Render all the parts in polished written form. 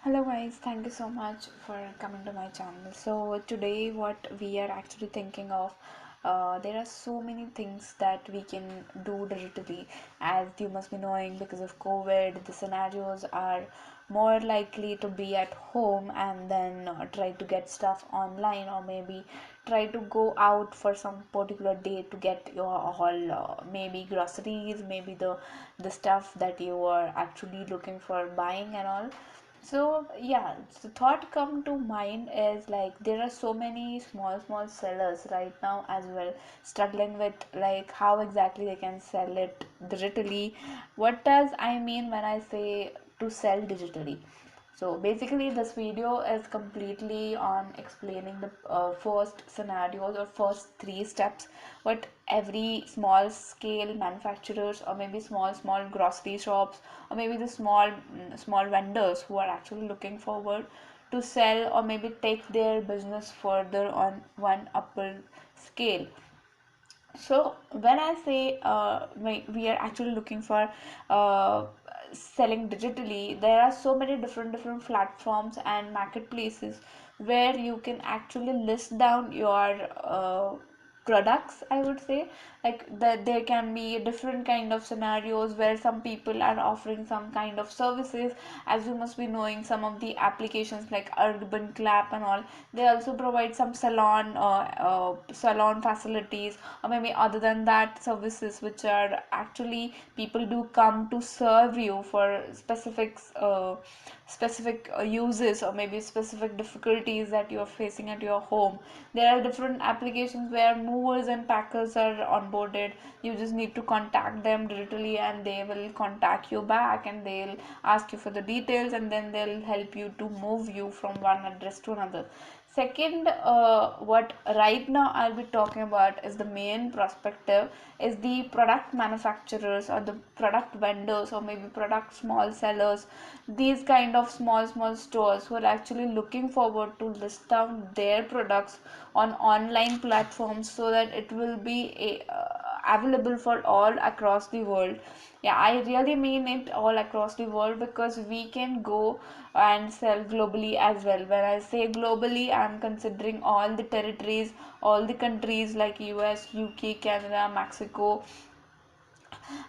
Hello guys, thank you so much for coming to my channel. So today what we are actually thinking of, there are so many things that we can do digitally. As you must be knowing, because of COVID, the scenarios are more likely to be at home and then try to get stuff online, or maybe try to go out for some particular day to get your all maybe groceries, maybe the stuff that you are actually looking for buying and all. So yeah, the thought come to mind is like there are so many small sellers right now as well, struggling with like how exactly they can sell it digitally. What does I mean when I say to sell digitally? So basically, this video is completely on explaining the first scenarios or first three steps what every small scale manufacturers, or maybe small grocery shops, or maybe the small vendors who are actually looking forward to sell or maybe take their business further on one upper scale. So when I say we are actually looking for uh, selling digitally, there are so many different platforms and marketplaces where you can actually list down your products, I would say. Like that there can be different kind of scenarios where some people are offering some kind of services. As you must be knowing, some of the applications like Urban Clap and all, they also provide some salon facilities, or maybe other than that services which are actually people do come to serve you for specific uses, or maybe specific difficulties that you are facing at your home. There are different applications where movers and packers are onboarded. You just need to contact them digitally and they will contact you back, and they'll ask you for the details, and then they'll help you to move you from one address to another. Second, what right now I'll be talking about is the main perspective is the product manufacturers or the product vendors, or maybe product small sellers. These kind of small stores who are actually looking forward to list down their products on online platforms so that it will be available for all across the world. Yeah, I really mean it all across the world, because we can go and sell globally as well. When I say globally, I'm considering all the territories, all the countries like US, UK, Canada, Mexico,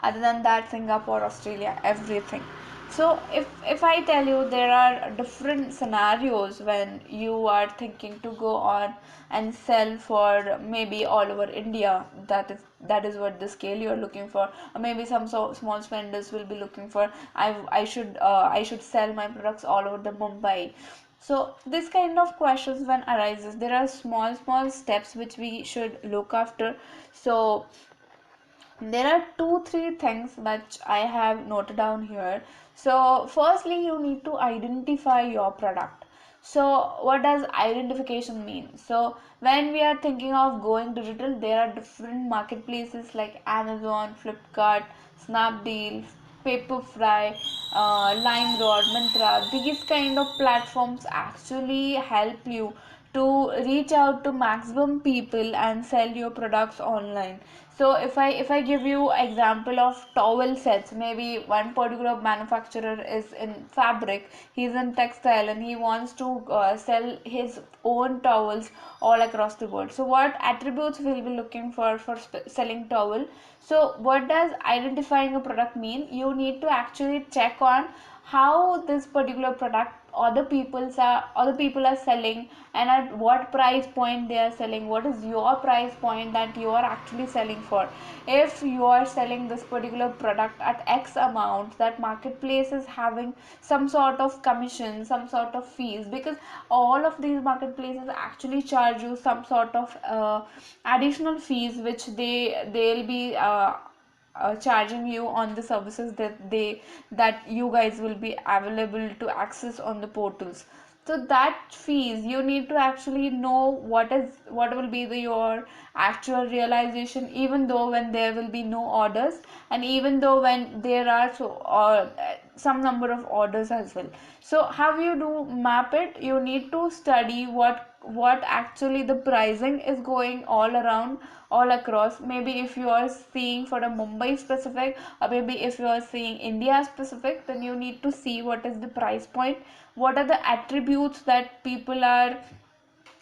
other than that Singapore, Australia, everything. So if I tell you, there are different scenarios when you are thinking to go on and sell for maybe all over India. That is what the scale you're looking for. Or maybe some small spenders will be looking for, I should sell my products all over the Mumbai. So this kind of questions when arises, there are small steps which we should look after. So there are two three things which I have noted down here. So firstly, you need to identify your product. So what does identification mean? So when we are thinking of going digital, there are different marketplaces like Amazon, Flipkart, Snapdeal, Paperfry, LimeRoad, Myntra. These kind of platforms actually help you to reach out to maximum people and sell your products online. So if I give you example of towel sets, maybe one particular manufacturer is in fabric, he's in textile, and he wants to sell his own towels all across the world. So what attributes we'll be looking for selling towel? So what does identifying a product mean? You need to actually check on how this particular product other people are selling, and at what price point they are selling. What is your price point that you are actually selling for? If you are selling this particular product at X amount, that marketplace is having some sort of commission, some sort of fees, because all of these marketplaces actually charge you some sort of additional fees which they'll be charging you on the services that you guys will be available to access on the portals. So that fees, you need to actually know what will be your actual realization, even though when there will be no orders, and even though when there are some number of orders as well. So how you do map it, you need to study what actually the pricing is going all around, all across. Maybe if you are seeing for a Mumbai specific, or maybe if you are seeing India specific, then you need to see what is the price point, what are the attributes that people are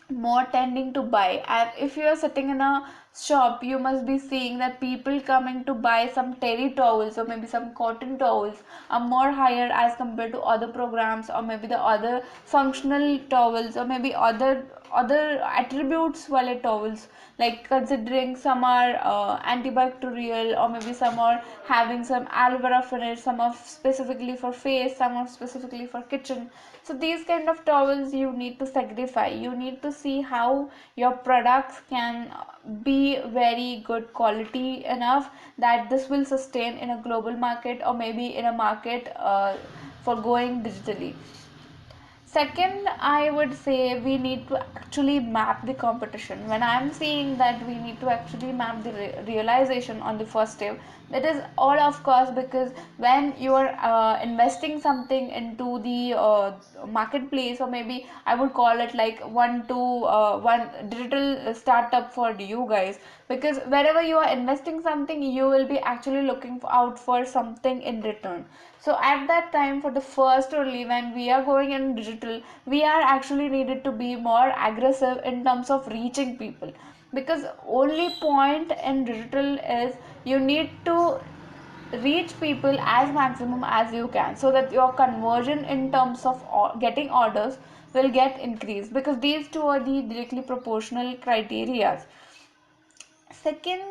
more tending to buy. And if you are sitting in a shop, you must be seeing that people coming to buy some terry towels or maybe some cotton towels are more higher as compared to other programs, or maybe the other functional towels, or maybe other attributes wallet towels, like considering some are antibacterial, or maybe some are having some aloe vera finish, some are specifically for face, some are specifically for kitchen. So these kind of towels you need to sacrify, you need to see how your products can be very good quality enough that this will sustain in a global market, or maybe in a market for going digitally. Second, I would say we need to actually map the competition. When I'm saying that we need to actually map the realization on the first step, it is all of course because when you are investing something into the marketplace, or maybe I would call it like one digital startup for you guys, because wherever you are investing something, you will be actually looking out for something in return. So at that time, for the first only, when we are going in digital, we are actually needed to be more aggressive in terms of reaching people, because only point in digital is you need to reach people as maximum as you can, so that your conversion in terms of getting orders will get increased, because these two are the directly proportional criteria. Second,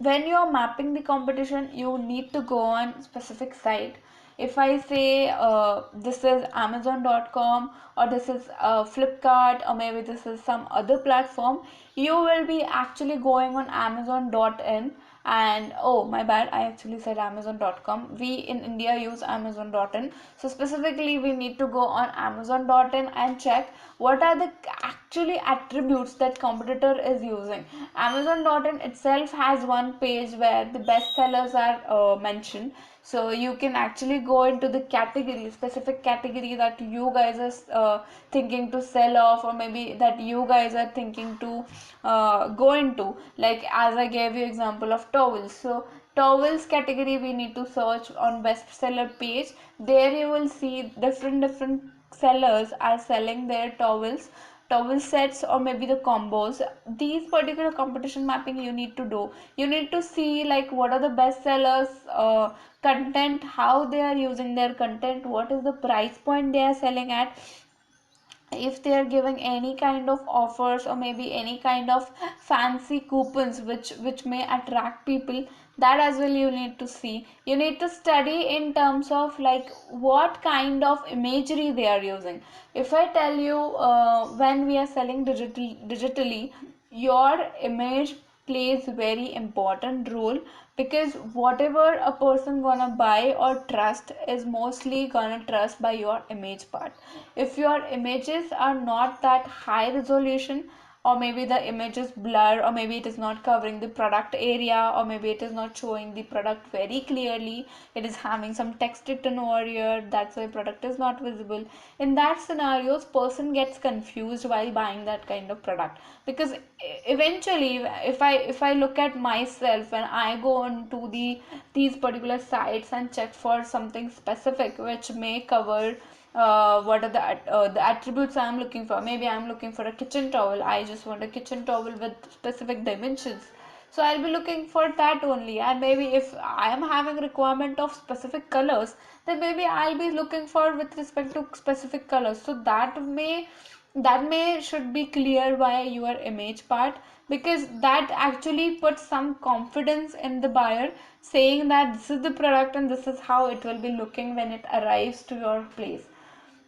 when you're mapping the competition, you need to go on specific site. If I say this is Amazon.com, or this is Flipkart, or maybe this is some other platform, you will be actually going on Amazon.in. And oh my bad, I actually said Amazon.com. We in India use Amazon.in. So specifically we need to go on Amazon.in and check what are the actually attributes that competitor is using. Amazon.in itself has one page where the best sellers are mentioned, so you can actually go into the category, specific category that you guys are thinking to sell off, or maybe that you guys are thinking to go into. Like as I gave you example of towels, so towels category we need to search on bestseller page. There you will see different sellers are selling their towel sets, or maybe the combos. These particular competition mapping you need to do, you need to see like what are the best sellers content, how they are using their content, what is the price point they are selling at, if they are giving any kind of offers, or maybe any kind of fancy coupons which may attract people. That as well you need to see. You need to study in terms of like what kind of imagery they are using. If I tell you, when we are selling digitally, your image plays very important role, because whatever a person gonna buy or trust is mostly gonna trust by your image part. If your images are not that high resolution, or maybe the image is blur, or maybe it is not covering the product area, or maybe it is not showing the product very clearly, it is having some text written over here, that's why product is not visible. In that scenarios, person gets confused while buying that kind of product. Because eventually, if I look at myself, when I go into these particular sites and check for something specific which may cover what are the attributes I'm looking for. Maybe I'm looking for a kitchen towel. I just want a kitchen towel with specific dimensions. So I'll be looking for that only. And maybe if I am having requirement of specific colors, then maybe I'll be looking for with respect to specific colors. So that may should be clear by your image part, because that actually puts some confidence in the buyer, saying that this is the product and this is how it will be looking when it arrives to your place.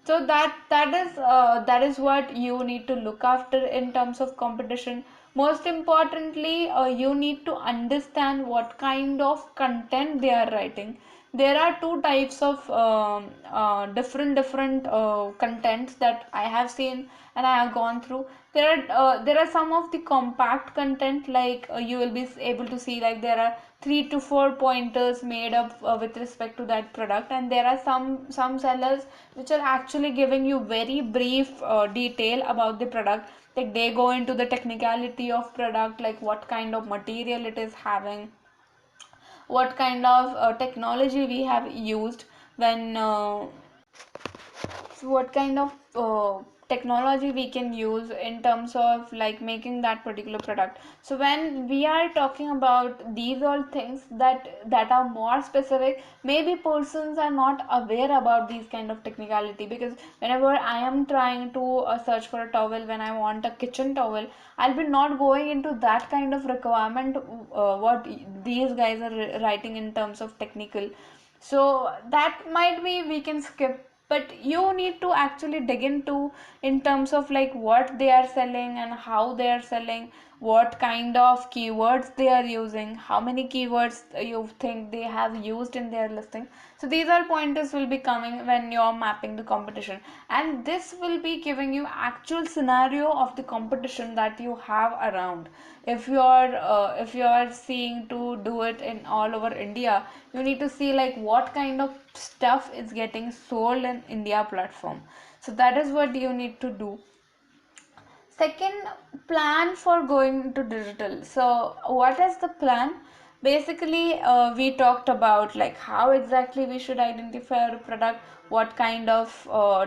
So that is what you need to look after in terms of competition. Most importantly, you need to understand what kind of content they are writing. There are two types of different contents that I have seen and I have gone through. There are some of the compact content, like you will be able to see like there are 3 to 4 pointers made up with respect to that product, and there are some sellers which are actually giving you very brief detail about the product. Like they go into the technicality of product, like what kind of material it is having, what kind of technology we have used when so what kind of technology we can use in terms of like making that particular product. So when we are talking about these all things that are more specific, maybe persons are not aware about these kind of technicality, because whenever I am trying to search for a towel, when I want a kitchen towel, I'll be not going into that kind of requirement what these guys are writing in terms of technical. So that might be we can skip, but you need to actually dig into in terms of like what they are selling and how they are selling, what kind of keywords they are using, how many keywords you think they have used in their listing. So these are pointers will be coming when you're mapping the competition, and this will be giving you actual scenario of the competition that you have around. If you're seeing to do it in all over India, you need to see like what kind of stuff is getting sold in India platform. So that is what you need to do. Second, plan for going to digital. So what is the plan? Basically we talked about like how exactly we should identify our product, what kind of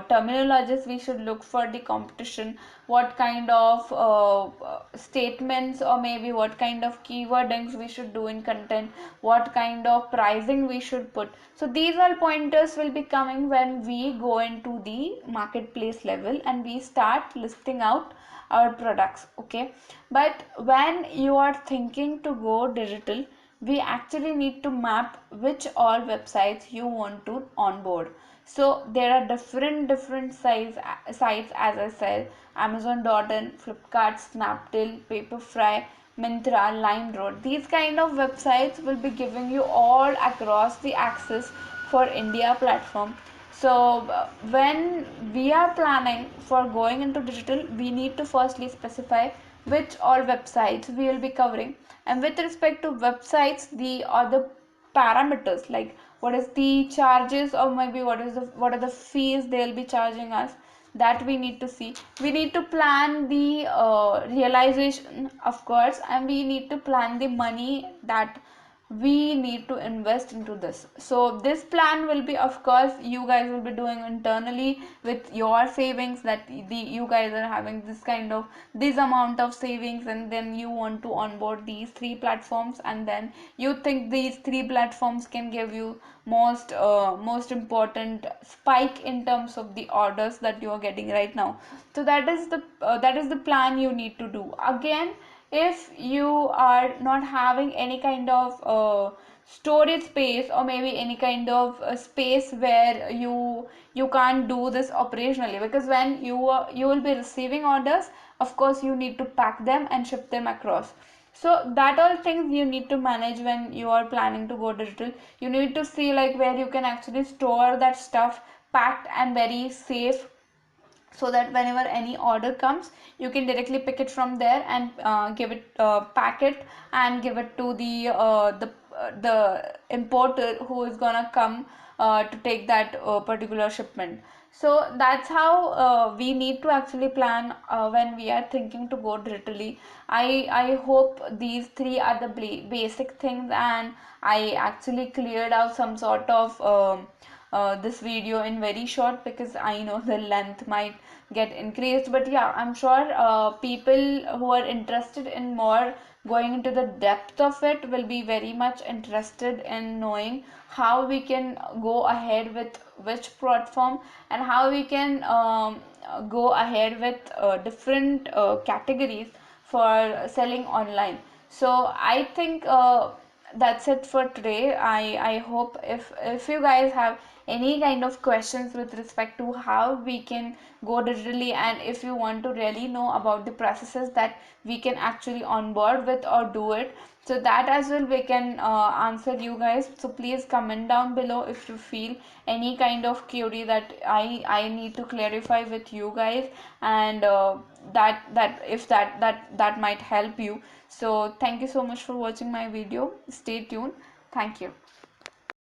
terminologies we should look for the competition, what kind of statements or maybe what kind of keywordings we should do in content, what kind of pricing we should put. So these all pointers will be coming when we go into the marketplace level and we start listing out our products. Okay, but when you are thinking to go digital, we actually need to map which all websites you want to onboard. So there are different sites, as I said: Amazon.in, Flipkart, Snapdeal, Paperfry, Myntra, LimeRoad. These kind of websites will be giving you all across the access for India platform. So when we are planning for going into digital, we need to firstly specify which all websites we will be covering, and with respect to websites, the other parameters like what is the charges or maybe what are the fees they'll be charging us, that we need to see. We need to plan the realization, of course, and we need to plan the money that we need to invest into this. So this plan will be, of course, you guys will be doing internally with your savings, that you guys are having this amount of savings, and then you want to onboard these three platforms, and then you think these three platforms can give you most important spike in terms of the orders that you are getting right now. So that is the plan you need to do. Again, if you are not having any kind of storage space or maybe any kind of space where you can't do this operationally, because when you will be receiving orders, of course you need to pack them and ship them across. So that all things you need to manage when you are planning to go digital. You need to see like where you can actually store that stuff packed and very safe, so that whenever any order comes, you can directly pick it from there and give it pack it and give it to the importer who is gonna come to take that particular shipment. So that's how we need to actually plan when we are thinking to go digitally. I hope these three are the basic things, and I actually cleared out some sort of this video in very short, because I know the length might get increased. But yeah, I'm sure people who are interested in more going into the depth of it will be very much interested in knowing how we can go ahead with which platform, and how we can go ahead with different categories for selling online. So I think that's it for today. I hope if you guys have any kind of questions with respect to how we can go digitally, and if you want to really know about the processes that we can actually onboard with or do it, so that as well we can answer you guys. So please comment down below if you feel any kind of query that I need to clarify with you guys, and that might help you. So thank you so much for watching my video. Stay tuned. Thank you.